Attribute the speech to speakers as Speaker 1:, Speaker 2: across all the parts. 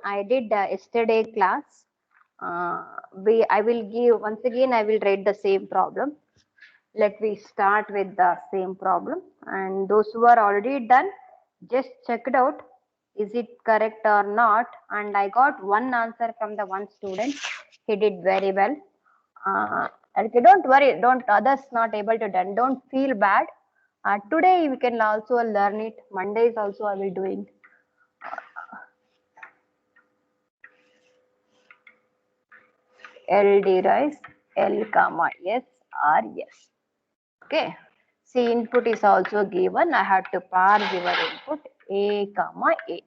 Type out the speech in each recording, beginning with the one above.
Speaker 1: I did yesterday class. I will give once again. I will write the same problem. Let me start with the same problem, and those who are already done, just check it out. Is it correct or not? And I got one answer from the one student. He did very well. Okay, don't worry. Don't others not able to done. Don't feel bad. Today we can also learn it. Mondays also I will doing. L derives L comma S or S. Okay. See, input is also given. I have to parse your input A comma A.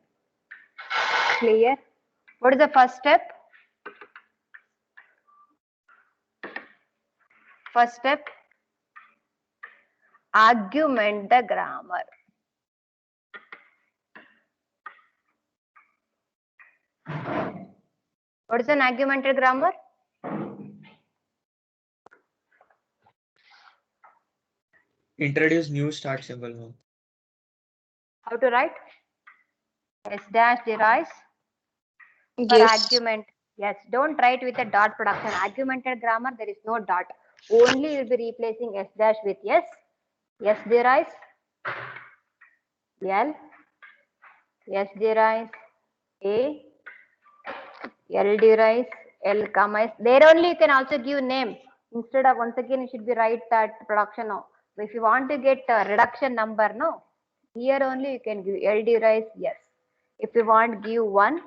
Speaker 1: Clear? What is the first step? First step, argument the grammar. What is an argumented grammar?
Speaker 2: Introduce new start symbol now.
Speaker 1: How to write? S dash derives for
Speaker 3: Yes.
Speaker 1: argument. Yes, don't write with a dot production. Argumented grammar, there is no dot. Only you will be replacing S dash with S. S derives L. S derives A. L derives L comma S. There only you can also give name. Instead of once again you should be write that production now. If you want to get a reduction number, no. Here only you can give L derives yes. If you want give 1,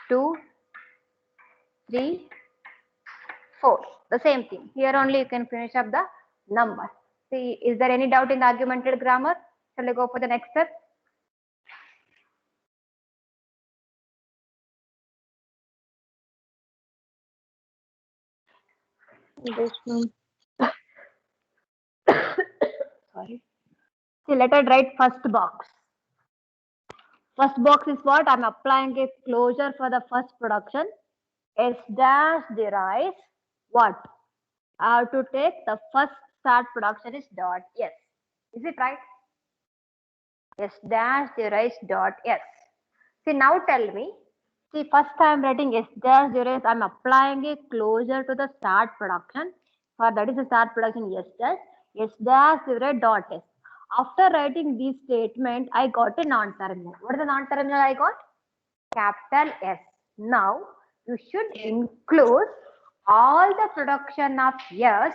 Speaker 1: 2, 3, 4. The same thing. Here only you can finish up the number. See, is there any doubt in the argumented grammar? Shall I go for the next step?
Speaker 3: Yes, ma'am.
Speaker 1: Sorry. See, let us write first box. First box is what? I'm applying a closure for the first production. S dash derives what? I have to take the first start production is dot S. Is it right? S dash derives dot S. See, now tell me. See, first I'm writing S dash derives. I'm applying a closure to the start production. For that is the start production S dash. S dash derives dot S. After writing this statement, I got a non-terminal. What is the non-terminal I got? Capital S. Now, you should include all the production of S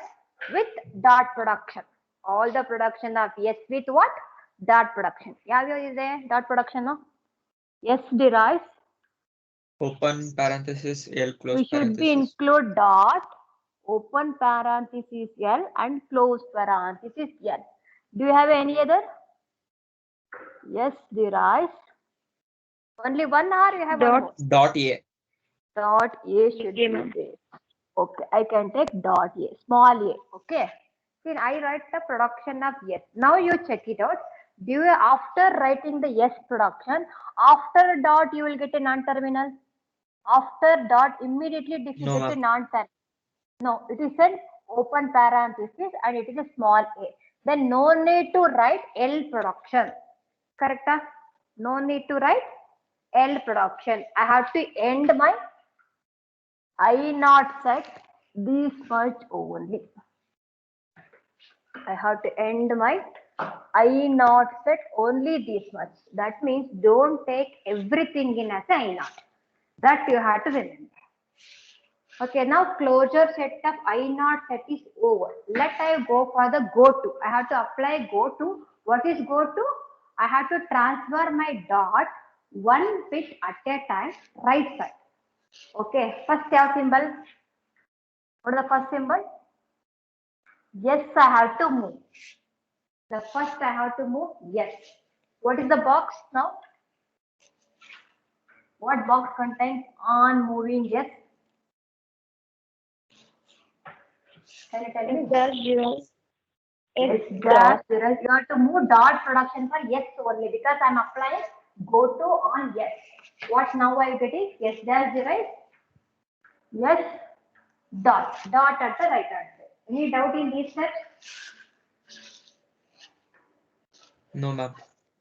Speaker 1: with dot production. All the production of S with what? Dot production. Yeah, is there dot production? No? S derives.
Speaker 2: Open parenthesis L close
Speaker 1: We should be
Speaker 2: parenthesis.
Speaker 1: include dot, open parenthesis L and close parenthesis L. Do you have any other? Yes, derives. Only one or you have one more?
Speaker 2: Dot A.
Speaker 1: Dot A should be there. Okay, I can take dot A, small a. Okay. Then I write the production of S. Now you check it out. Do you, after writing the S production, after dot you will get a non-terminal. After dot immediately this
Speaker 2: No,
Speaker 1: will get a
Speaker 2: ma'am.
Speaker 1: non-terminal. No, it is an open parenthesis and it is a small a. Then no need to write L production. Correct? No need to write L production. I have to end my I not set this much only. I have to end my I not set only this much. That means don't take everything in as I not. That you have to remember. Okay, now closure set of I not set is over. Let I go for the go to. I have to apply go to. What is go to? I have to transfer my dot one bit at a time right side. Okay, first symbol. What is the first symbol? Yes, I have to move. The first I have to move. Yes. What is the box now? What box contains on moving yes? Can you tell me?
Speaker 3: Dash derives
Speaker 1: Yes,
Speaker 3: S
Speaker 1: dash.
Speaker 3: dot.
Speaker 1: There is you have to move dot production for yes only because I'm applying go to on yes. What now I get is yes dash derives yes dot at the right answer. Any doubt in these steps?
Speaker 2: No, ma'am.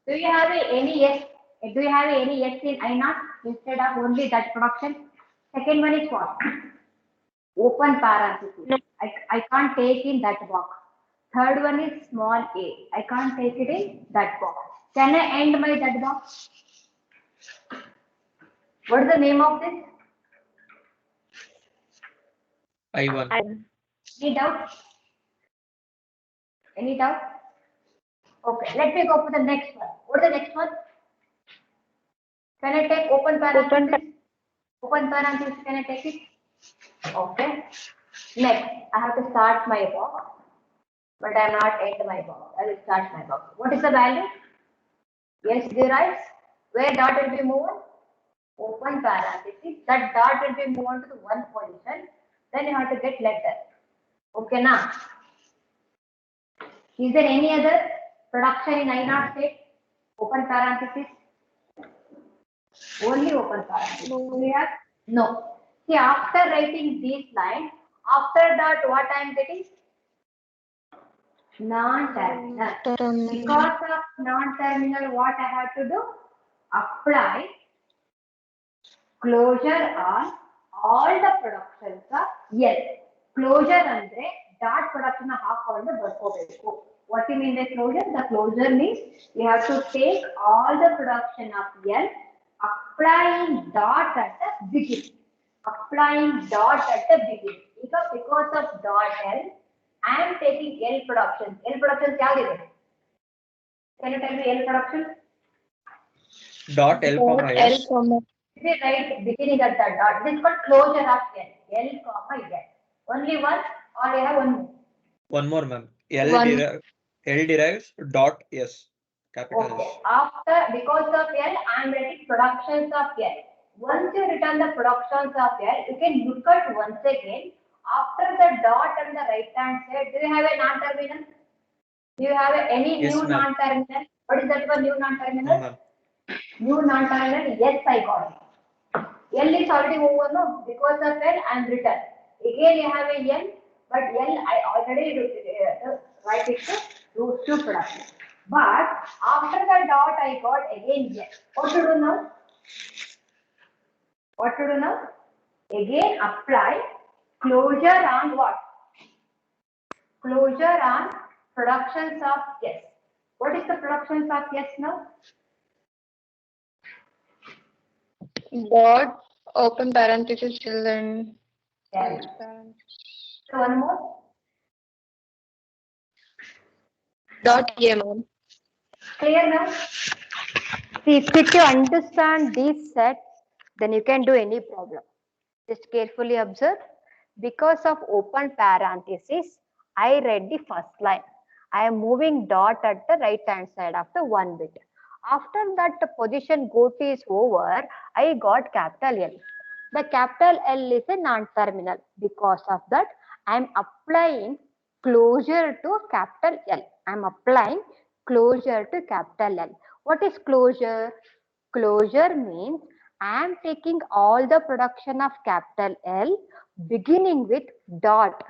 Speaker 1: Do you have any yes? Do you have any S in I naught instead of only that production? Second one is what? Open parenthesis.
Speaker 3: No.
Speaker 1: I can't take in that box. Third one is small a. I can't take it in that box. Can I end my that box? What is the name of this?
Speaker 2: I1.
Speaker 1: Any doubt? Any doubt? Okay, let me go for the next one. What is the next one? Can I take open parenthesis? Open parenthesis, can I take it? Okay. Next, I have to start my box, but I am not end my box. I will start my box. What is the value? Yes, derives. Where dot will be moved? Open parenthesis. That dot will be moved to the one position. Then you have to get letter. Okay, now. Is there any other production in I naught state? Open parenthesis. Only open parenthesis.
Speaker 3: No.
Speaker 1: We have no. See, after writing these lines, after that, what I am getting? Non-terminal. Because of non-terminal, what I have to do? Apply closure on all the productions of L. Closure andre dot production ಹಾಕೊಂಡು ಬರ್ಕೋಬೇಕು. What do you mean by closure? The closure means you have to take all the production of L, applying dot at the beginning. Applying dot at the beginning. Because of dot L, I am taking L productions. L productions ಯಾವ್ದಿದೆ? Can you tell me L production?
Speaker 2: Dot L comma S.
Speaker 1: This is right beginning at the dot. This is called closure of L. L comma L. Only one or you have one more?
Speaker 2: One more, ma'am.
Speaker 3: One.
Speaker 2: L derives dot S. Capital
Speaker 1: Okay.
Speaker 2: S.
Speaker 1: After, because of L, I am writing productions of L. Once you return the productions of L, you can look at once again. After the dot on the right hand side, do you have a non-terminal? Do you have any
Speaker 2: Yes,
Speaker 1: new
Speaker 2: ma'am.
Speaker 1: non-terminal? What is that for new
Speaker 2: No,
Speaker 1: non-terminal?
Speaker 2: ma'am.
Speaker 1: New non-terminal, yes, I got it. L is already over, no? Because of L, I am written. Again, you have a L, but L, I already write it to production. But after the dot, I got again L. What to do now? What to do now? Again, apply closure on what? Closure on productions of S. What is the productions of S now?
Speaker 3: Dot open parenthesis children.
Speaker 1: L. So one more.
Speaker 3: Dot A, ma'am.
Speaker 1: Clear now? See, if you understand these sets, then you can do any problem. Just carefully observe. Because of open parenthesis, I read the first line. I am moving dot at the right hand side after one bit. After that, the position go to is over, I got capital L. The capital L is a non-terminal. Because of that, I am applying closure to capital L. I am applying closure to capital L. What is closure? Closure means I am taking all the production of capital L beginning with dot.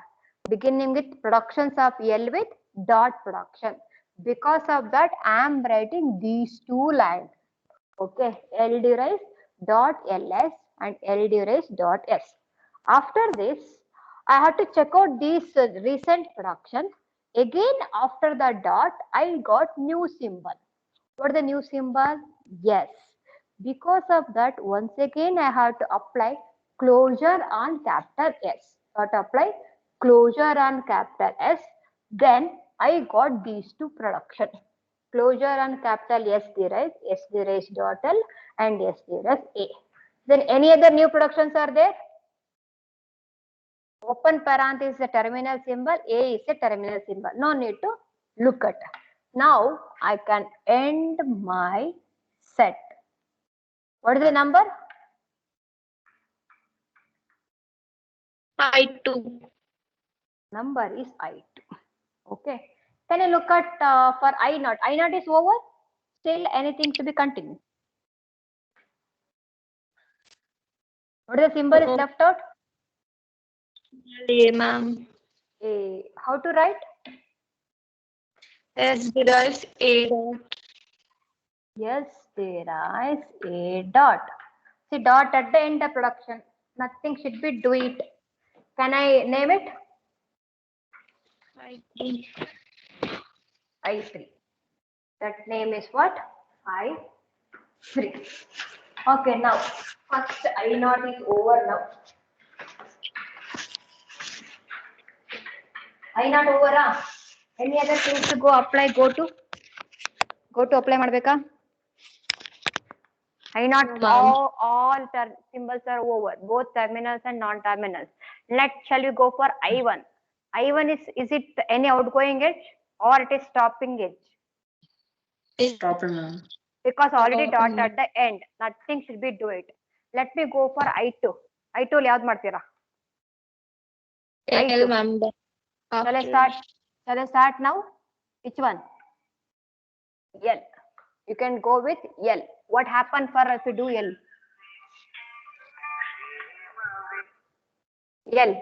Speaker 1: Beginning with productions of L with dot production. Because of that, I am writing these two lines. Okay, L derives dot ls and L derives dot s. After this, I have to check out these recent production. Again, after the dot, I got new symbol. What is the new symbol? Yes. Because of that, once again, I have to apply closure on capital S. I have to apply closure on capital S. Then I got these two production. Closure on capital S derives dot L and S derives A. Then any other new productions are there? Open parenthesis is a terminal symbol, A is a terminal symbol. No need to look at. Now I can end my set. What is the number?
Speaker 3: I2.
Speaker 1: Number is I2. Okay. Can you look at for I0? I0 is over. Still anything to be continued. What is the symbol is left out?
Speaker 3: A, ma'am.
Speaker 1: A. How to write?
Speaker 3: S derives A dot.
Speaker 1: Yes, derives A dot. See, dot at the end of production. Nothing should be do it. Can I name it? I3. That name is what? I3. Okay, now first I0 is over now. I0 over. Any other things to go apply? Go to apply madbeka. I0 all symbols are over, both terminals and non-terminals. Shall we go for I1? I1 is it any outgoing edge or it is stopping edge?
Speaker 4: Stopping, ma'am.
Speaker 1: Because already dot at the end, nothing should be do it. Let me go for I2. I2 ಯಾವ್ದು ಮಾಡ್ತೀರಾ?
Speaker 3: L, ma'am.
Speaker 1: Shall I start now? Which one? L. You can go with L. What happened for if you do L? L.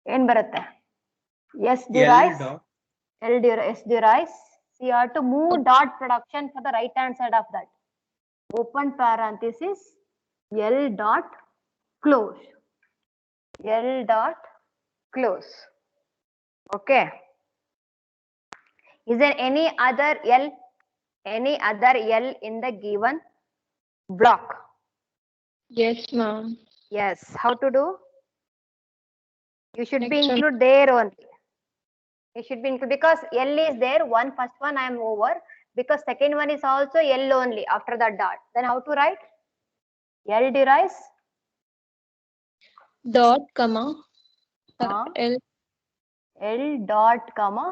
Speaker 1: ಏನ್ ಬರುತ್ತೆ? S derives. S derives. So you have to move dot production for the right hand side of that. Open parenthesis. L dot close. L dot close. Okay. Is there any other L? Any other L in the given block?
Speaker 3: Yes, ma'am.
Speaker 1: Yes. How to do? You should be
Speaker 3: Next one.
Speaker 1: include there only. You should be include because L is there. First one I am over because second one is also L only after that dot. Then how to write? L derives
Speaker 3: Dot, comma. L.
Speaker 1: L dot comma.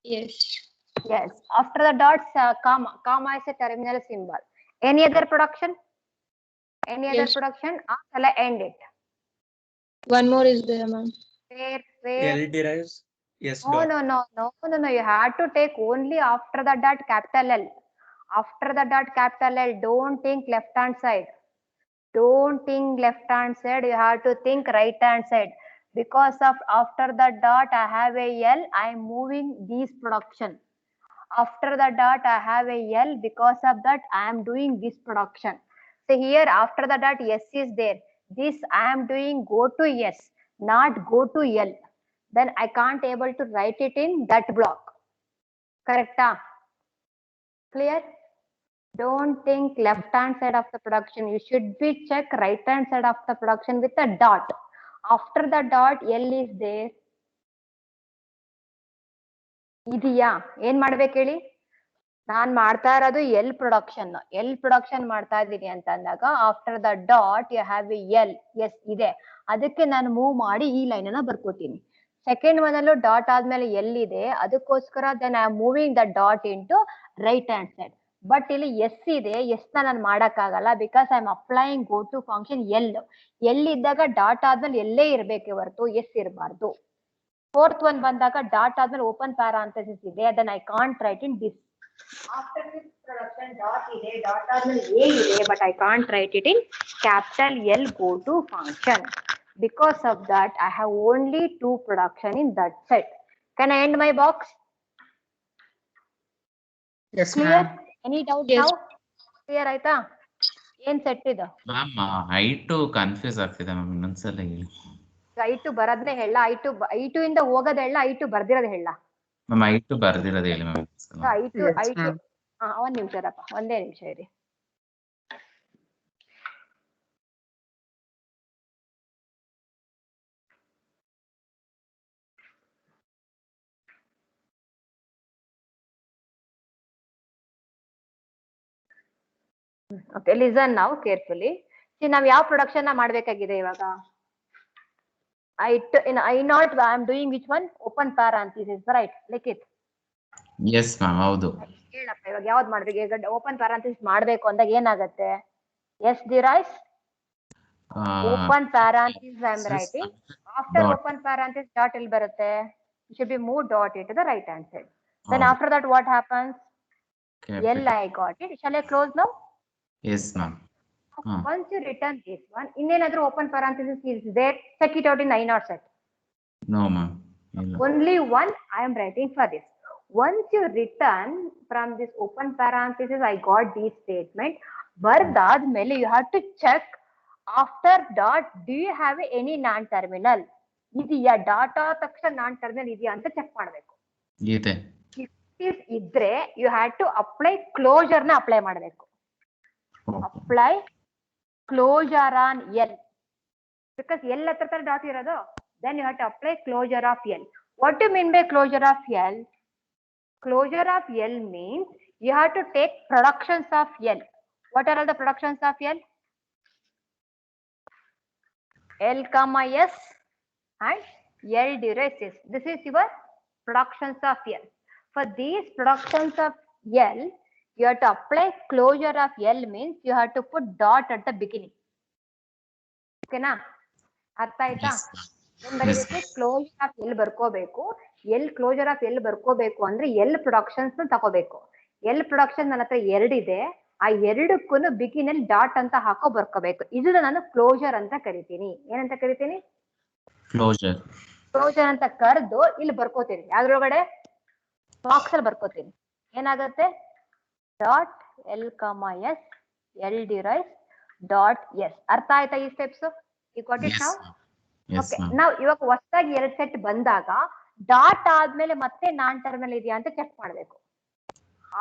Speaker 3: Yes.
Speaker 1: Yes. After the dots, comma. Comma is a terminal symbol. Any other production? Any other
Speaker 3: Yes.
Speaker 1: production? Shall I end it?
Speaker 3: One more is there, ma'am.
Speaker 1: Where?
Speaker 2: L derives. Yes.
Speaker 1: No,
Speaker 2: Dot.
Speaker 1: no. You had to take only after the dot capital L. After the dot capital L, don't think left hand side. Don't think left hand side. You have to think right hand side. Because of after the dot, I have a L. I am moving these production. After the dot, I have a L. Because of that, I am doing this production. So here, after the dot, S is there. This I am doing go to S, not go to L. Then I can't able to write it in that block. Correct? Clear? Don't think left hand side of the production. You should be check right hand side of the production with a dot. After the dot, L is there. ಇದೆಯಾ ಏನ್ ಮಾಡ್ಬೇಕು ಹೇಳಿ ನಾನ್ ಮಾಡ್ತಾ ಇರೋದು L production ಮಾಡ್ತಾ ಇದ್ದೀನಿ ಅಂತ ಅಂದಾಗ after the dot you have L S ಇದೆ ಅದಕ್ಕೆ ನಾನು ಮೂವ್ ಮಾಡಿ ಈ ಲೈನ್ ಅನ್ನ ಬರ್ಕೋತೀನಿ ಸೆಕೆಂಡ್ ಒನ್ ಅಲ್ಲೂ ಡಾಟ್ ಆದ್ಮೇಲೆ ಎಲ್ ಇದೆ ಅದಕ್ಕೋಸ್ಕರ then I am moving the dot into right hand side but ಇಲ್ಲಿ ಎಸ್ ಇದೆ ಎಸ್ ನಾನು ಮಾಡಕ್ಕಾಗಲ್ಲ because I am applying go to function L ಇದ್ದಾಗ ಡಾಟ್ ಆದ್ಮೇಲೆ ಎಲ್ಲೇ ಇರ್ಬೇಕೆ ಹೊರತು ಎಸ್ ಇರಬಾರ್ದು ಫೋರ್ತ್ ಒನ್ ಬಂದಾಗ ಡಾಟ್ ಆದ್ಮೇಲೆ ಓಪನ್ ಪ್ಯಾರಾಂಥಸಿಸ್ ಇದೆ ಅದನ್ನ I can't write in this after this production dot ಇದೆ ಡಾಟ್ ಆದ್ಮೇಲೆ ಎ ಇದೆ but I can't write it in capital L go to function because of that I have only two production in that set. Can I end my box?
Speaker 4: Yes,
Speaker 1: Clear?
Speaker 4: ma'am.
Speaker 1: Any doubt
Speaker 3: Yes.
Speaker 1: now? Clear ಆಯ್ತಾ ಏನ್ set ಇದು
Speaker 5: ma'am ಐಟು confuse ಆಗ್ತಿದೆ ma'am ಇನ್ನೊಂದ್ಸಲ ಹೇಳಿ
Speaker 1: ಐಟು ಬರದ್ನೇ ಹೇಳ ಐಟು ಇಂದ ಹೋಗೋದ್ ಹೇಳ ಐಟು ಬರ್ದಿರೋದ್ ಹೇಳ
Speaker 5: ಮ್ಯಾಮ್ ಐಟು ಬರ್ದಿರೋದು ಹೇಳಿ ಮ್ಯಾಮ್
Speaker 1: ಐಟು
Speaker 4: Yes,
Speaker 1: ಐಟು
Speaker 4: ma'am.
Speaker 1: ಒಂದ್ ನಿಮಿಷ ಇರಪ್ಪ ಒಂದೇ ನಿಮಿಷ ಇರಿ Okay, listen now carefully. See, ನಾವ್ ಯಾವ ಪ್ರೊಡಕ್ಷನ್ ನ ಮಾಡ್ಬೇಕಾಗಿದೆ ಇವಾಗ I0 I am doing which one? Open parenthesis, right? Like it.
Speaker 5: Yes ma'am ಹೌದು
Speaker 1: ಹೇಳಪ್ಪ ಇವಾಗ ಯಾವ್ದು ಮಾಡ್ಬೇಕು ಈಗ ಓಪನ್ ಪ್ಯಾರಾಂಥಿಸಿಸ್ ಮಾಡ್ಬೇಕು ಅಂದಾಗ ಏನಾಗತ್ತೆ S derives open parenthesis I am writing after open parenthesis dot ಎಲ್ಲಿ ಬರುತ್ತೆ should be move dot into the right hand side then after that what happens L I got it shall I close now
Speaker 5: yes ma'am
Speaker 1: once you return this one ಇನ್ನೇನಾದ್ರೂ open parenthesis is there check it out in I0 set
Speaker 5: no ma'am
Speaker 1: only one I am writing for this Once you return from this open parenthesis, I got these statement. ಬರ್ದಾದ್ಮೇಲೆ you have to check after dot, do you have any non-terminal? ಇದೆಯಾ dot ಆದ ತಕ್ಷಣ non-terminal ಇದೆಯಾ ಅಂತ check ಮಾಡ್ಬೇಕು.
Speaker 5: ಇದೆ.
Speaker 1: ಇದ್ರೆ you had to apply closure ನ apply ಮಾಡ್ಬೇಕು. Apply closure on L, because L ಹತ್ರ ಡಾಟ್ ಇರೋದು. Then you have to apply closure of L. What do you mean by closure of L? Closure of L means you have to take productions of L. What are all the productions of L? L comma S and L derives S. This is your productions of L. For these productions of L, you have to apply closure of L means you have to put dot at the beginning. Okay na? ಅರ್ಥ ಆಯ್ತಾ? Closure of L ಬರ್ಕೋಬೇಕು. L closure of L ಬರ್ಕೋಬೇಕು ಅಂದ್ರೆ L productions ತಗೋಬೇಕು. L production ನನ್ನ ಹತ್ರ ಎರಡಿದೆ, ಆ ಎರಡಕ್ಕೂ ಬಿಗಿನಲ್ಲಿ ಡಾಟ್ ಅಂತ ಹಾಕೋ ಬರ್ಕೋಬೇಕು. ಇದನ್ನ ನಾನು ಕ್ಲೋಜರ್ ಅಂತ ಕರಿತೀನಿ. ಏನಂತ ಕರಿತೀನಿ? ಕ್ಲೋಜರ್ ಅಂತ ಕರೆದು ಇಲ್ಲಿ ಬರ್ಕೋತೀನಿ. ಯಾವ್ದ್ರೊಳಗಡೆ? ಬಾಕ್ಸ್ ಅಲ್ಲಿ ಬರ್ಕೋತೀನಿ. ಏನಾಗುತ್ತೆ? Dot L comma S L derives dot S. ಅರ್ಥ ಆಯ್ತಾ ಈ steps? You got it now? Okay. ನಾವು ಇವಾಗ ಹೊಸದಾಗಿ 2 ಸೆಟ್ ಬಂದಾಗ ಡಾಟ್ ಆದ್ಮೇಲೆ ಮತ್ತೆ non-terminal ಇದೆಯಾ ಅಂತ ಚೆಕ್ ಮಾಡ್ಬೇಕು.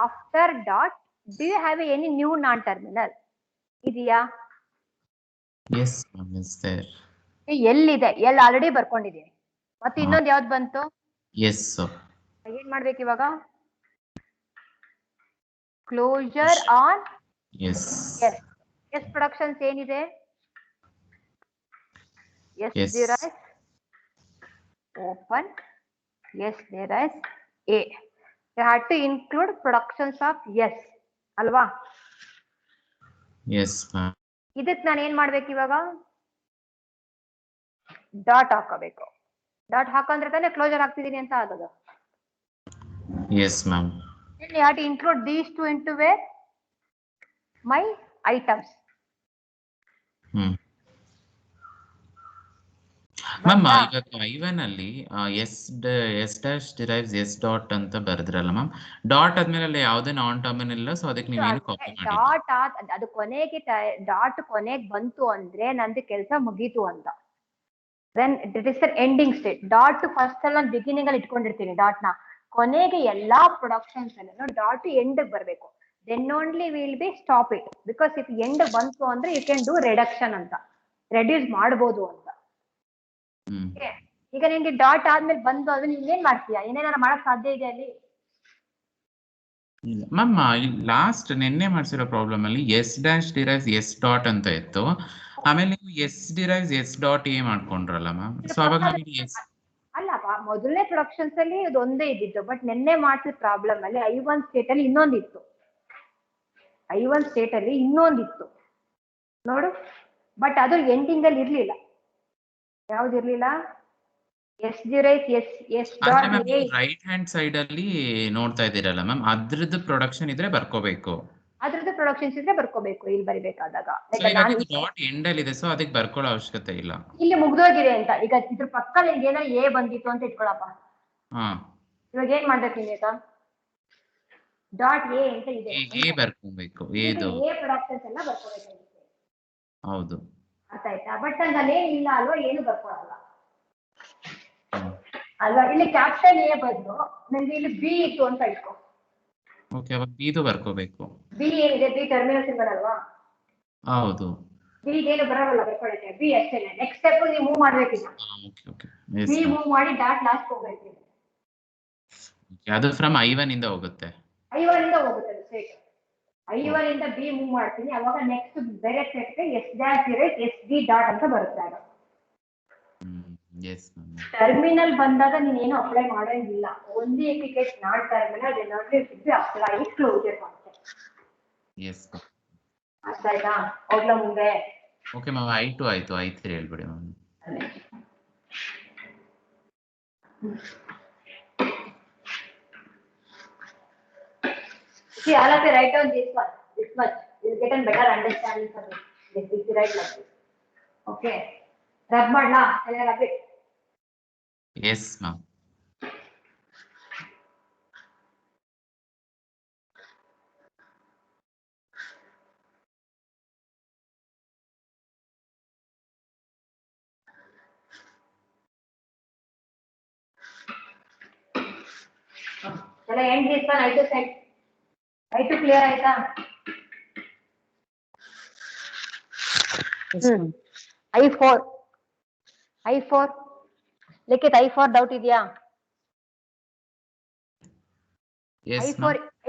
Speaker 1: After dot do you have any new non-terminal ಇದೆಯಾ? ಎಲ್ಲಿದೆ? ಎಲ್ ಆಲ್ರೆಡಿ ಬರ್ಕೊಂಡಿದ್ದೀನಿ. ಮತ್ತೆ ಇನ್ನೊಂದು ಯಾವ್ದು ಬಂತು? ಏನ್ ಮಾಡ್ಬೇಕು ಇವಾಗ? Closure on S. S productions ಏನಿದೆ? S derives open, S derives A. You have to include productions of S, ಅಲ್ವಾ?
Speaker 5: Yes ma'am.
Speaker 1: ಇದಕ್ಕೆ ನಾನು ಏನ್ ಮಾಡ್ಬೇಕು ಇವಾಗ? ಡಾಟ್ ಹಾಕೋಬೇಕು. ಡಾಟ್ ಹಾಕಂದ್ರೆ ತಾನೇ ಕ್ಲೋಜರ್ ಹಾಕ್ತಿದೀನಿ ಅಂತ ಆಗೋದು.
Speaker 5: Yes ma'am.
Speaker 1: Then you have to include these two into where? My items.
Speaker 5: Ma'am ಇವಾಗ I1 ಅಲ್ಲಿ S dash derives S dot ಅಂತ ಬರೆದ್ರಲ್ಲ ಮ್ಯಾಮ್, ಡಾಟ್ ಆದ್ಮೇಲೆ ಅಲ್ಲಿ ಯಾವುದೇ ನಾನ್ ಟರ್ಮಿನಲ್ ಇಲ್ಲ, ಸೊ ಅದಕ್ಕೆ ನೀವೇನು ಕಾಪಿ ಮಾಡಿ
Speaker 1: ಡಾಟ್ ಅದು ಕೊನೆಗೆ ಡಾಟ್ ಕೊನೆಗೆ ಬಂತು ಅಂದ್ರೆ ನಂದು ಕೆಲಸ ಮುಗೀತು ಅಂತ. Then it is an ending state. Dot first ಅಲ್ಲಿ ನಾನು ಬಿಗಿನಿಂಗ್ ಅಲ್ಲಿ ಇಟ್ಕೊಂಡಿರ್ತೀನಿ ಡಾಟ್ ನ. ಕೊನೆಗೆ ಎಲ್ಲಾ ಪ್ರೊಡಕ್ಷನ್ಸ್ ಅಲ್ಲೂ ಡಾಟ್ ಎಂಡ್ ಬರಬೇಕು. Then only will be stop it. Because if end ಬಂತು ಅಂದ್ರೆ ಯು ಕ್ಯಾನ್ ಡೂ ರಿಡಕ್ಷನ್ ಅಂತ, ರೆಡ್ಯೂಸ್ ಮಾಡಬಹುದು ಅಂತ. ಈಗ ನಿಮ್ಗೆ ಡಾಟ್ ಆದ್ಮೇಲೆ ಬಂದು ಅದು ನೀವ್ ಏನ್ ಮಾಡ್ತೀಯಾ? ಏನೇನಾರ ಮಾಡಕ್ ಸಾಧ್ಯ ಇದೆ ಅಲ್ಲಿ?
Speaker 5: ಮ್ಯಾಮ್ ಲಾಸ್ಟ್ ನಿನ್ನೆ ಮಾಡ್ಸಿರೋ ಪ್ರಾಬ್ಲಮ್ ಅಲ್ಲಿ S dash derives S dot ಅಂತ ಇತ್ತು, ಆಮೇಲೆ ನೀವು S derives S dot A ಮಾಡ್ಕೊಂಡ್ರಲ್ಲ ಮ್ಯಾಮ್. ಸೊ ಅವಾಗ ನಮಗೆ
Speaker 1: ಅಲ್ಲಪ್ಪ, ಮೊದಲನೇ ಪ್ರೊಡಕ್ಷನ್ಸ್ ಅಲ್ಲಿ ಇದು ಒಂದೇ ಇದ್ದಿತ್ತು. ಬಟ್ ನಿನ್ನೆ ಮಾಡ್ಸಿದ ಪ್ರಾಬ್ಲಮ್ ಅಲ್ಲಿ I1 ಸ್ಟೇಟ್ ಅಲ್ಲಿ ಇನ್ನೊಂದಿತ್ತು. I1 ಸ್ಟೇಟ್ ಅಲ್ಲಿ ಇನ್ನೊಂದಿತ್ತು ನೋಡು. ಬಟ್ ಅದು ಎಂಡಿಂಗ್ ಅಲ್ಲಿ ಇರ್ಲಿಲ್ಲ. ಯಾವ್ದಿರ್ಲಿಲ್ಲ? S derives S dot A.
Speaker 5: Right hand side ಅಲ್ಲಿ ನೋಡ್ತಾ ಇದ್ದೀರಲ್ಲ ಮ್ಯಾಮ್, ಅದ್ರದ್ದು ಪ್ರೊಡಕ್ಷನ್ ಇದ್ರೆ ಬರ್ಕೋಬೇಕು.
Speaker 1: ಅದ್ರದ್ದು ಪ್ರೊಡಕ್ಷನ್ಸ್ ಇದ್ರೆ ಬರ್ಕೋಬೇಕು ಇಲ್ಲಿ ಬರಿಬೇಕಾದಾಗ.
Speaker 5: ಡಾಟ್ ಎಂಡ್ ಅಲ್ಲಿ ಇದೆ, ಸೊ ಅದಕ್ಕೆ ಬರ್ಕೊಳ್ಳೋ ಅವಶ್ಯಕತೆ ಇಲ್ಲ.
Speaker 1: ಇಲ್ಲಿ ಮುಗ್ದೋಗಿದೆ ಅಂತ. ಈಗ ಇದ್ರ ಪಕ್ಕದಲ್ಲಿ ಏನೋ ಎ ಬಂದಿತ್ತು ಅಂತ ಇಟ್ಕೊಳಪ್ಪ. ಇವಾಗ ಏನ್ ಮಾಡ್ಬೇಕು ನೀವೀಗ? ಡಾಟ್ ಎ ಅಂತ ಇದೆ,
Speaker 5: ಎ ಬರ್ಕೋಬೇಕು. ಎದು
Speaker 1: ಎ ಪ್ರೊಡಕ್ಷನ್ಸ್ ಎಲ್ಲ ಬರ್ಕೋಬೇಕಾಗುತ್ತೆ.
Speaker 5: ಹೌದು,
Speaker 1: ಅರ್ಥ ಆಯ್ತಾ? ಬಟ್ ಅಲ್ಲಿ ಇಲ್ಲ ಅಲ್ವಾ, ಏನು ಬರ್ಕೊಳಲ್ಲ ಅಲ್ವಾ? ಇಲ್ಲಿ ಕ್ಯಾಪಿಟಲ್ ಎ ಬದಲು ನಂಗೆ ಇಲ್ಲಿ ಬಿ ಇತ್ತು ಅಂತ ಇಟ್ಕೊ.
Speaker 5: ಓಕೆ, ಅವಾಗ ಬಿದು ಬರ್ಕೋಬೇಕು.
Speaker 1: ಬಿ ಏನಿದೆ? ಬಿ ಟರ್ಮಿನಲ್ ಸಿಂಬಲ್ ಅಲ್ವಾ?
Speaker 5: ಹೌದು.
Speaker 1: ಬಿ ಏನು ಬರಲ್ಲ ಬರ್ಕೊಳ್ಳಕ್ಕೆ. ಬಿ ಅಷ್ಟೇ. ನೆಕ್ಸ್ಟ್ ಸ್ಟೆಪ್ ನೀವು ಮೂವ್ ಮಾಡ್ಬೇಕಿಲ್ಲ. ಬಿ ಮೂವ್ ಮಾಡಿ ಡಾಟ್ ಲಾಸ್ಟ್ ಹೋಗ್ಬೇಕು.
Speaker 5: ಅದು ಫ್ರಮ್ I1 ಇಂದ ಹೋಗುತ್ತೆ.
Speaker 1: I1 ಇಂದ ಹೋಗುತ್ತೆ ಸ್ಟ್ರೈಟ್. I1 ಇಂದ ಬಿ ಮೂವ್ ಮಾಡ್ತೀನಿ, ಅವಾಗ ನೆಕ್ಸ್ಟ್ ಬೇರೆ ಸೆಟ್ಗೆ S dash derives S D dot ಅಂತ ಬರುತ್ತೆ. ಆಗ ಟರ್ಮಿನಲ್ ಬಂದಾಗ ನೀನೇನು ಅಪ್ಲೈ ಮಾಡೋಂಗಿಲ್ಲ. Only if you get not terminal then only you should apply closure concept. ಅರ್ಥ ಆಯ್ತಾ? ಹೋಗ್ಲಾ ಮುಂದೆ?
Speaker 5: ಓಕೆ ಮ್ಯಾಮ್, I2 ಆಯ್ತು, I3 ಹೇಳ್ಬಿಡಿ ma'am.
Speaker 1: See, all of you write down this one, this much. You will get a better understanding for this. This is right like this. Okay. Rub madla, ಎಲ್ಲ rub it.
Speaker 5: Yes ma'am.
Speaker 1: Shall I end this one? I to set. I to clear ಆಯ್ತಾ? I4. I4. ಲಿಖಿತ್ I4 doubt ಇದೆಯಾ?
Speaker 5: S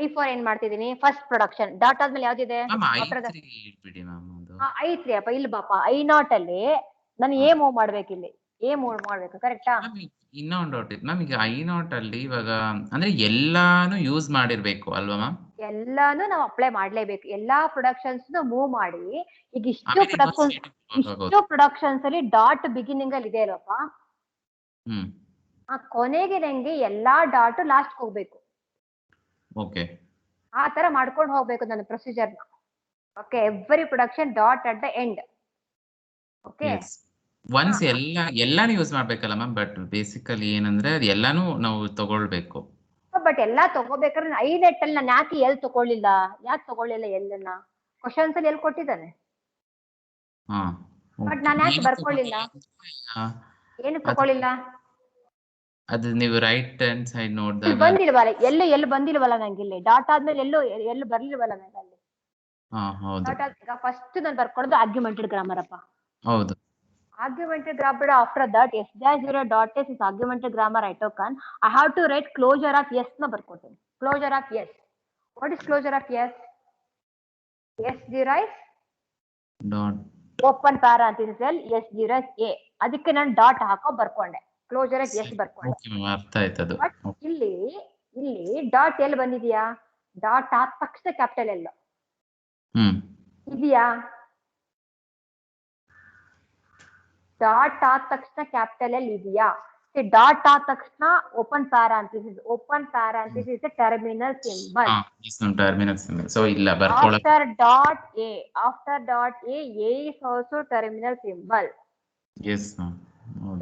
Speaker 1: I4 ಏನ್ ಮಾಡ್ತಿದೀನಿ? First production dot ಆದ್ಮೇಲೆ ಯಾವ್ದಿದೆ?
Speaker 5: Ma'am
Speaker 1: After the-
Speaker 5: I3 ಇಟ್ಬಿಡಿ ma'am ಅದು.
Speaker 1: I3 ಅಪ್ಪ ಇಲ್ಲಿ ಬಾಪ I0 ಅಲ್ಲಿ ನಾನು ಎ ಮೂವ್ ಮಾಡ್ಬೇಕು ಇಲ್ಲಿ ಎ ಮೂವ್ ಮಾಡ್ಬೇಕು ಕರೆಕ್ಟಾ?
Speaker 5: ಮ್ಯಾಮ್ ಇನ್ನೊಂದು ಡೌಟ್ ಇತ್ತು ಮ್ಯಾಮ್. ಈಗ I0 ಅಲ್ಲಿ ಇವಾಗ ಅಂದ್ರೆ ಎಲ್ಲಾನು ಯೂಸ್ ಮಾಡಿರ್ಬೇಕು ಅಲ್ವಾ ಮ್ಯಾಮ್?
Speaker 1: ಎಲ್ಲಾನು ನಾವು ಅಪ್ಲೈ ಮಾಡ್ಲೇಬೇಕು. ಎಲ್ಲಾ ಪ್ರೊಡಕ್ಷನ್ಸ್ ಮೂವ್ ಮಾಡಿ ಈಗ ಇಷ್ಟು
Speaker 5: ಆಮೇಲೆ
Speaker 1: ಪ್ರೊಡಕ್ಷನ್ಸ್ ಇಷ್ಟು ಪ್ರೊಡಕ್ಷನ್ಸ್ ಅಲ್ಲಿ ಡಾಟ್ ಬಿಗಿನಿಂಗ್ ಅಲ್ಲಿ ಇದೆ ಅಲ್ವಪ್ಪ, ಆ ಕೊನೆಗೆ ನಂಗೆ ಎಲ್ಲಾ ಡಾಟ್ ಲಾಸ್ಟ್ ಹೋಗ್ಬೇಕು.
Speaker 5: ಓಕೆ
Speaker 1: ಆ ತರ ಮಾಡ್ಕೊಂಡು ಹೋಗ್ಬೇಕು ನನ್ನ procedure. Okay, every production dot at the end. Okay,
Speaker 5: once ಎಲ್ಲಾನು ಯೂಸ್ ಮಾಡ್ಬೇಕಲ್ಲ ಮ್ಯಾಮ್. ಬಟ್ ಬೇಸಿಕಲಿ ಏನಂದ್ರೆ ಅದು ಎಲ್ಲಾನು ನಾವು ತಗೊಳ್ಬೇಕು.
Speaker 1: ಬಟ್ ಎಲ್ಲಾ ತಗೋಬೇಕಾದ್ರೆ ಐನೆಟ್ ಅಲ್ಲಿ ನಾನು ಯಾಕೆ ಎಲ್ ತಗೊಳ್ಳಿಲ್ಲ ಎಲ್ಲನ್ನ ಕ್ವಶನ್ಸ್ ಅಲ್ಲಿ ಎಲ್ಲಿ ಕೊಟ್ಟಿದ್ದಾನೆ, ಬಟ್ ನಾನು ಯಾಕೆ ಬರ್ಕೊಳ್ಳಿಲ್ಲ? ಏನು ತಗೊಳ್ಳಿಲ್ಲ?
Speaker 5: ಅದು ನೀವು ರೈಟ್ ಹ್ಯಾಂಡ್ ಸೈಡ್ ನೋಡಿದಾಗ
Speaker 1: ಬಂದಿಲ್ವಲ್ಲ, ಎಲ್ಲಿ ಬಂದಿಲ್ವಲ್ಲ ನಂಗೆ ಇಲ್ಲಿ ಡಾಟ್ ಆದ್ಮೇಲೆ ಎಲ್ಲೂ ಬರ್ಲಿಲ್ವಲ್ಲ ನಂಗೆ ಅಲ್ಲಿ.
Speaker 5: ಹೌದು
Speaker 1: ಫಸ್ಟ್ ನಾನು ಬರ್ಕೊಳ್ಳೋದು ಆರ್ಗ್ಯುಮೆಂಟೆಡ್ ಗ್ರಾಮರ್ ಅಪ್ಪ.
Speaker 5: ಹೌದು
Speaker 1: Argumented grammar after that s dash 0 dot s is argumented grammar I took on. I have to write closure of s na barkotin. Closure of s. What is closure of s? S derives
Speaker 5: dot
Speaker 1: open parenthesis L s derives a. ಅದಕ್ಕೆ ನಾನು dot ಹಾಕೋ ಬರ್ಕೊಂಡೆ. Closure of s ಬರ್ಕೊಂಡೆ.
Speaker 5: Okay ma'am, ಅರ್ಥ ಆಯ್ತು ಅದು.
Speaker 1: ಇಲ್ಲಿ dot ಎಲ್ಲಿ ಬಂದಿದ್ಯಾ? ಡಾಟ್ ಆದ ತಕ್ಷಣ ಕ್ಯಾಪಿಟಲ್ ಎಲ್ ಇದೆಯಾ? ಡಾಟ್ ಆದ ತಕ್ಷಣ ಕ್ಯಾಪಿಟಲ್ ಎಲ್ ಇದೆಯಾ? ಡಾಟ್ ಆದ ತಕ್ಷಣ open parenthesis terminal symbol.
Speaker 5: So ಇಲ್ಲ ಬರ್ಕೊಳ್ಳೋಕೆ
Speaker 1: after dot a is also terminal symbol.
Speaker 5: Yes ma'am.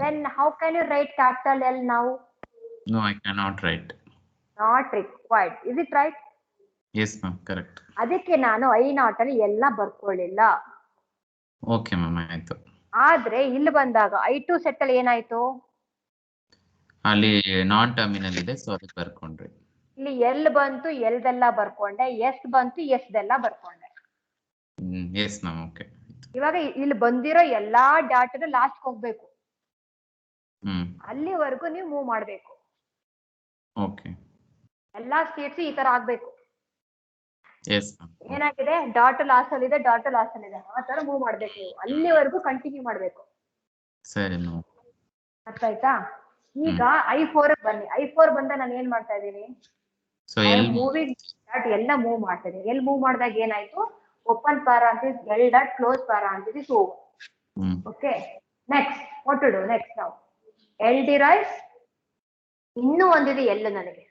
Speaker 1: Then how can you write capital L now?
Speaker 5: No, I cannot write.
Speaker 1: Not required. Is it right?
Speaker 5: Yes ma'am, correct.
Speaker 1: ಅದಕ್ಕೆ ನಾನು I0 ಅಲ್ಲಿ ಎಲ್ಲ ಬರ್ಕೊಳ್ಳಿಲ್ಲ.
Speaker 5: Okay ma'am, ಆಯ್ತು.
Speaker 1: ಆದ್ರೆ ಇಲ್ಲಿ ಬಂದಾಗ I2 set ಅಲ್ಲಿ ಏನಾಯ್ತು?
Speaker 5: ಅಲ್ಲಿ ನಾನ್ ಟರ್ಮಿನಲ್ ಇದೆ, ಸೊ ಅದಕ್ಕೆ ಬರ್ಕೊಂಡ್ರಿ.
Speaker 1: ಇಲ್ಲಿ ಎಲ್ ಬಂತು, ಎಲ್ದೆಲ್ಲ ಬರ್ಕೊಂಡೆ. ಎಸ್ ಬಂತು, ಎಸ್ದೆಲ್ಲ ಬರ್ಕೊಂಡೆ.
Speaker 5: S ma'am, okay.
Speaker 1: ಇವಾಗ ಇಲ್ಲಿ ಬಂದಿರೋ ಎಲ್ಲಾ ಡಾಟ್ ಲಾಸ್ಟ್ ಹೋಗ್ಬೇಕು. ಅಲ್ಲಿವರೆಗೂ ನೀವು ಮೂವ್ ಮಾಡ್ಬೇಕು.
Speaker 5: ಓಕೆ,
Speaker 1: ಎಲ್ಲಾ ಸ್ಟೇಟ್ಸ್ ಈ ತರ ಆಗ್ಬೇಕು.
Speaker 5: Yes ma'am.
Speaker 1: ಏನಾಗಿದೆ? ಡಾಟ್ ಲಾಸ್ಟ್ ಅಲ್ಲಿ ಇದೆ, ಆ ತರ ಮೂವ್ ಮಾಡ್ಬೇಕು ನೀವು. ಅಲ್ಲಿವರೆಗೂ ಕಂಟಿನ್ಯೂ ಮಾಡ್ಬೇಕು.
Speaker 5: ಸರಿ ಮ್ಯಾಮ್,
Speaker 1: ಅರ್ಥ ಆಯ್ತಾ? ಈಗ I4 ಬನ್ನಿ. I4 ಬಂದ ನಾನು ಏನ್ ಮಾಡ್ತಾ ಇದ್ದೀನಿ?
Speaker 5: ಸೊ
Speaker 1: ಮೂವಿಂಗ್ ಡಾಟ್ ಎಲ್ಲ ಮೂವ್ ಮಾಡ್ತಾ ಇದ್ದೀನಿ. ಎಲ್ಲಿ ಮೂವ್ ಮಾಡಿದಾಗ ಏನಾಯ್ತು? Open parenthesis L dot close parenthesis over. Okay, next what to do next ನಾವು? ಎಲ್ ಡಿರೈವ್ಸ್ ಇನ್ನೂ ಒಂದಿದೆ ಎಲ್ ನನಗೆ.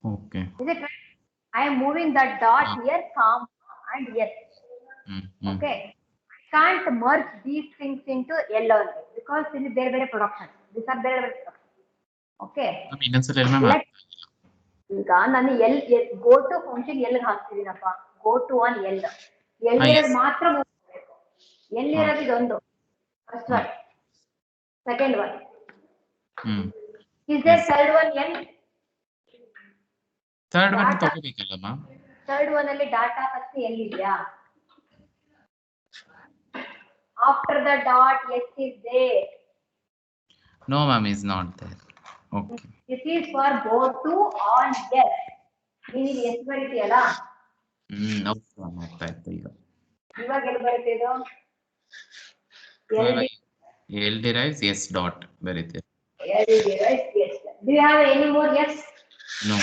Speaker 5: Okay,
Speaker 1: I am moving that dot here, comma and yes. Okay, I can't merge these things into L only because this is very production. These are very production. Okay. ಈಗ ನಾನು L go to function L ಹಾಕ್ತಿದ್ದೀನಪ್ಪ. go to on L. L ಇರೋದು ಮಾತ್ರ ಮಾಡಬೇಕು. L ಇರೋದು ಇದೊಂದು. First one. Second one. Is there third one L?
Speaker 5: Third one ತಗೋಬೇಕಲ್ಲ ma'am.
Speaker 1: Third one ಅಲ್ಲಿ data first ಎಲ್ಲಿದೆಯಾ? After the dot S is there.
Speaker 5: No ma'am, is not there. Okay,
Speaker 1: this is for go to on S. ನೀನು S ಬರೀತೀಯಲ್ಲ?
Speaker 5: ಅರ್ಥ ಆಯ್ತು.
Speaker 1: ಇವಾಗ ಎಲ್ಲಿ ಬರುತ್ತೆ ಇದು?
Speaker 5: ಎಲ್ ಡಿರೈವ್ಸ್ ಎಸ್ ಡಾಟ್ ಬರೀತೀರ.
Speaker 1: L derives S. Do you have any more S?
Speaker 5: No.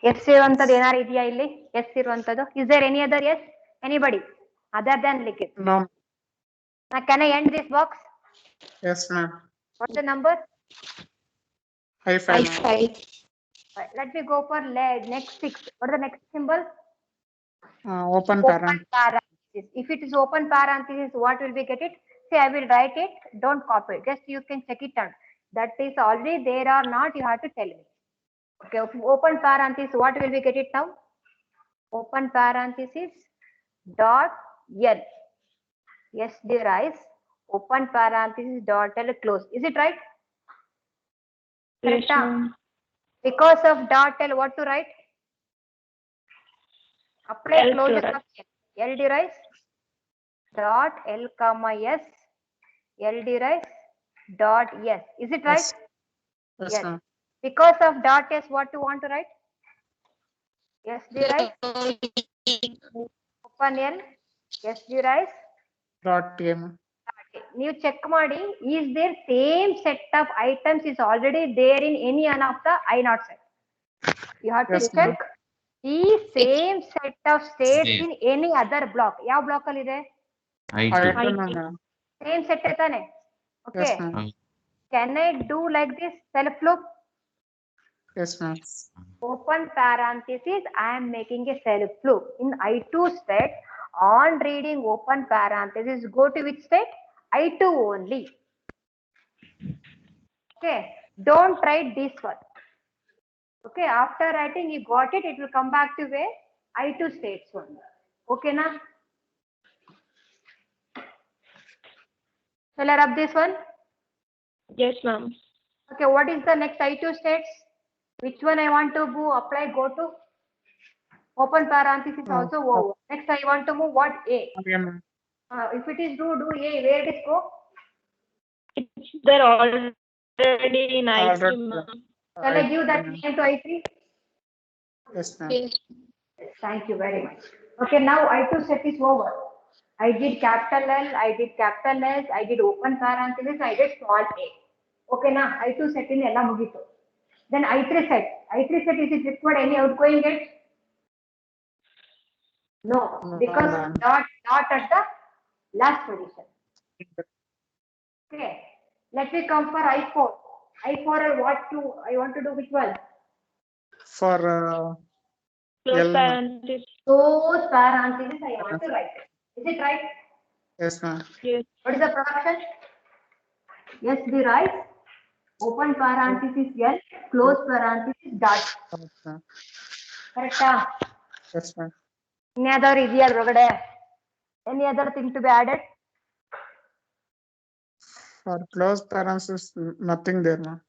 Speaker 1: S ಇರುವಂತದ್ದು ಏನಾರು ಇದೆಯಾ ಇಲ್ಲಿ? ಎಸ್ ಇರುವಂತದ್ದು? Is there any other S? Anybody other than Likhit?
Speaker 4: No.
Speaker 1: Now can I end this box?
Speaker 4: Yes ma'am.
Speaker 1: What's the number?
Speaker 4: I5.
Speaker 1: Let me go for next 6. What is the next symbol?
Speaker 4: Open
Speaker 1: parenthesis. If it is open parenthesis, what will we get it? See, I will write it. Don't copy it. Just you can check it out. That is already there or not, you have to tell me. Okay, open parenthesis, what will we get it now? Open parenthesis dot L. Yes, derives open parenthesis dot L close. Is it right?
Speaker 3: Yes,
Speaker 1: Correct? Because of dot L, what to write? Apply
Speaker 3: L
Speaker 1: closure
Speaker 3: product.
Speaker 1: of L derives dot L comma S, L derives dot S. Is it right?
Speaker 4: Yes,
Speaker 1: Yes.
Speaker 4: ma'am.
Speaker 1: Because of dot S, what you want to write? S derives open L, S derives.
Speaker 4: Dot A, ma'am.
Speaker 1: ನೀವು check ಮಾಡಿ, is there same set of items is already there in any one of the I naught set? You have to
Speaker 4: Yes, ma'am.
Speaker 1: check the same set of states
Speaker 5: There.
Speaker 1: in any other block. ಯಾವ block ಅಲ್ಲಿ ಇದೆ?
Speaker 5: I2.
Speaker 4: I2, ma'am.
Speaker 1: Same set ತಾನೆ? Okay.
Speaker 4: Yes, ma'am.
Speaker 1: Can I do like this self loop?
Speaker 4: Yes, ma'am.
Speaker 1: Open parenthesis, I am making a self loop. In I2 set, on reading open parenthesis, go to which state? I2 only. Okay, don't write this one. Okay, after writing you got it, it will come back to where? I2 states only. Okay, na? Shall I rub this one?
Speaker 3: Yes, ma'am.
Speaker 1: Okay, what is the next I2 states? Which one I want to go apply? Go to open parenthesis
Speaker 4: Oh,
Speaker 1: also over. Next I want to move what? A.
Speaker 4: Yeah, ma'am.
Speaker 1: If it is do A, where it is go?
Speaker 3: It's there already in I3,
Speaker 4: Already,
Speaker 3: ma'am.
Speaker 1: Shall I give that
Speaker 4: ma'am.
Speaker 1: name to I3?
Speaker 4: Yes, ma'am.
Speaker 3: Yes.
Speaker 1: Thank you very much. Okay, now I2 set is over. I did capital L, I did capital S, I did open parenthesis, I did small a. Okay, now I2 set in ella mugito. Then I3 set. I3 set, is it required any outgoing gate? No,
Speaker 4: No,
Speaker 1: because
Speaker 4: ma'am.
Speaker 1: dot at the last position. Okay, let me come for I4. I4 I want to do which one?
Speaker 4: For
Speaker 3: Close
Speaker 4: L, ma'am.
Speaker 3: parenthesis.
Speaker 1: Those parentheses I want to write. Is it right?
Speaker 4: Yes, ma'am.
Speaker 3: Yes.
Speaker 1: What is the production? Yes, the right. Open parenthesis L, close parenthesis dot.
Speaker 4: Yes, ma'am.
Speaker 1: Correct?
Speaker 4: Yes, ma'am.
Speaker 1: Any other idea ಹೊರಗಡೆ? Any other thing to be added?
Speaker 4: For close parenthesis, nothing there, ma'am.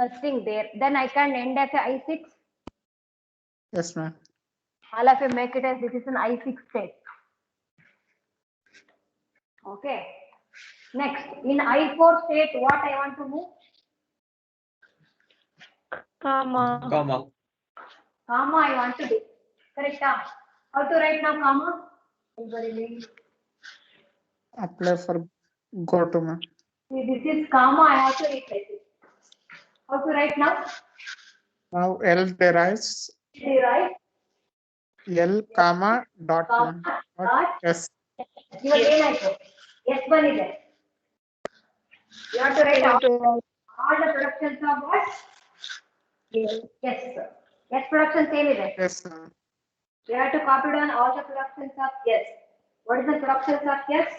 Speaker 1: Nothing there. Then I can end as a I6.
Speaker 4: Yes, ma'am.
Speaker 1: All of you make it as this is an I6 state. Okay. Next, in I4 state, what I want to move?
Speaker 3: Comma.
Speaker 2: Comma.
Speaker 1: Comma I want to do. Correct? How to write now comma? Anybody?
Speaker 4: Apply for go to, ma'am.
Speaker 1: See, this is comma, I have to replace it. How to write now?
Speaker 4: Now L derives
Speaker 1: Derive
Speaker 4: L comma dot, ma'am.
Speaker 1: comma
Speaker 4: Dot
Speaker 1: dot
Speaker 4: S.
Speaker 1: your name I put. S1 is there. You have to write all the productions of what? Yes, sir. Yes, production same is there.
Speaker 4: Yes, ma'am.
Speaker 1: You have to copy down all the productions of yes. What is the productions of yes?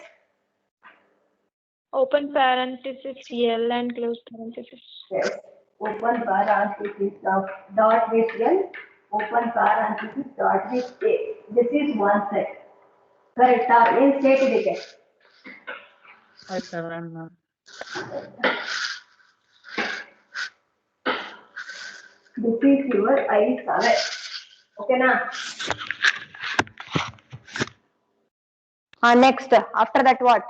Speaker 3: Open parenthesis L and close parenthesis.
Speaker 1: Yes. Open parenthesis of dot with L, open parenthesis dot with A. This is one set. Correct. In state it is.
Speaker 4: I7, ma'am.
Speaker 1: This is your I7. Okay, na? Next, after that what?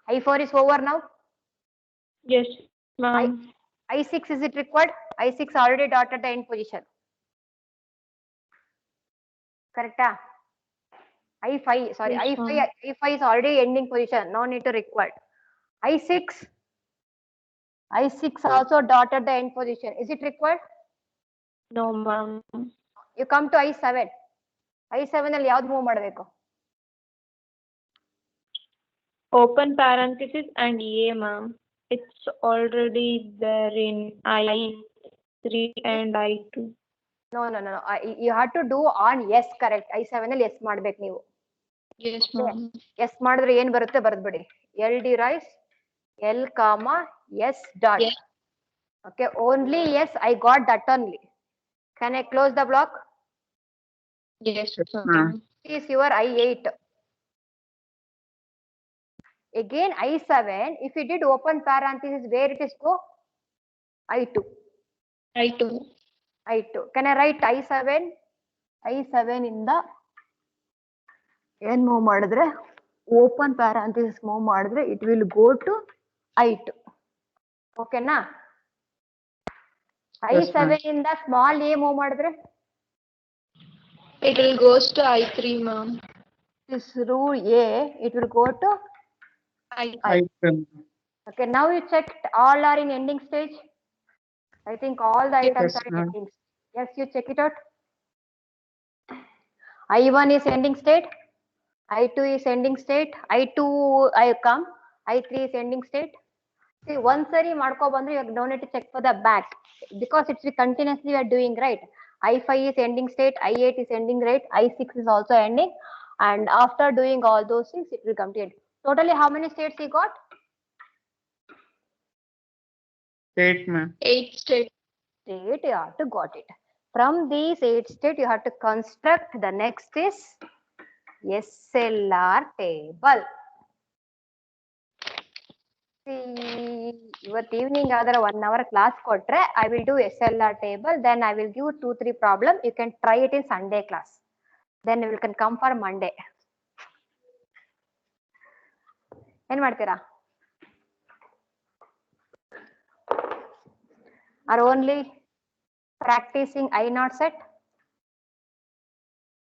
Speaker 1: I4 is over now.
Speaker 3: Yes, ma'am.
Speaker 1: I6 is it required? I6 already dot at the end position. Correct? I5, sorry,
Speaker 3: Yes,
Speaker 1: I5,
Speaker 3: ma'am.
Speaker 1: I5 is already ending position. No need to required. I6 also dot at the end position. Is it required?
Speaker 3: No, ma'am.
Speaker 1: You come to I7. I7 ಅಲ್ಲಿ ಯಾವ್ದು move ಮಾಡಬೇಕು?
Speaker 3: Open parenthesis and A, ma'am. It's already there in I3 and I2.
Speaker 1: No. You have to do on yes, correct. I7 ಅಲ್ಲಿ yes ಮಾಡ್ಬೇಕು ನೀವು.
Speaker 3: Yes, ma'am.
Speaker 1: S ಮಾಡಿದ್ರೆ ಏನ್ ಬರುತ್ತೆ ಬರ್ದ್ಬಿಡಿ. L derives L comma S dot.
Speaker 3: Yes.
Speaker 1: Okay, only yes, I got that only. Can I close the block?
Speaker 3: Yes,
Speaker 4: ma'am.
Speaker 3: ma'am.
Speaker 1: This is your I8. Again I7, if you did open parenthesis, where it is go? I2.
Speaker 3: I2.
Speaker 1: I2. Can I write I7? I7 ಇಂದ ಏನ್ move ಮಾಡಿದ್ರೆ open parenthesis move ಮಾಡಿದ್ರೆ it will go to I2. ಓಕೆನಾ?
Speaker 4: Yes, ma'am.
Speaker 1: I7 ಇಂದ small a move ಮಾಡಿದ್ರೆ
Speaker 3: It will goes to I3, ma'am.
Speaker 1: this rule a, it will go to
Speaker 3: I3.
Speaker 4: I10.
Speaker 1: okay. Now you checked all are in ending stage. I think all the items
Speaker 4: Yes,
Speaker 1: are in
Speaker 4: ma'am.
Speaker 1: ending. Yes, you check it out. I1 is ending state. I2 is ending state. I2 I come. I3 is ending state. See, once sari ಮಾಡ್ಕೊ ಬಂದ್ರೆ you don't need to check for the back because it's continuously we are doing, right? I5 is ending state. I8 is ending, right? I6 is also ending. And after doing all those things, it will come to end. Totally, how many states you got?
Speaker 4: 8, ma'am.
Speaker 3: 8 state.
Speaker 1: State you have to got it. From these 8 state you have to construct the next is SLR table. See, ಇವತ್ತು evening ಆದ್ರೆ 1 hour class ಕೊಟ್ರೆ I will do SLR table, then I will give 2-3 problem. You can try it in Sunday class. Then you can come for Monday. ಏನ್ ಮಾಡ್ತೀರಾ? Are only practicing I not set?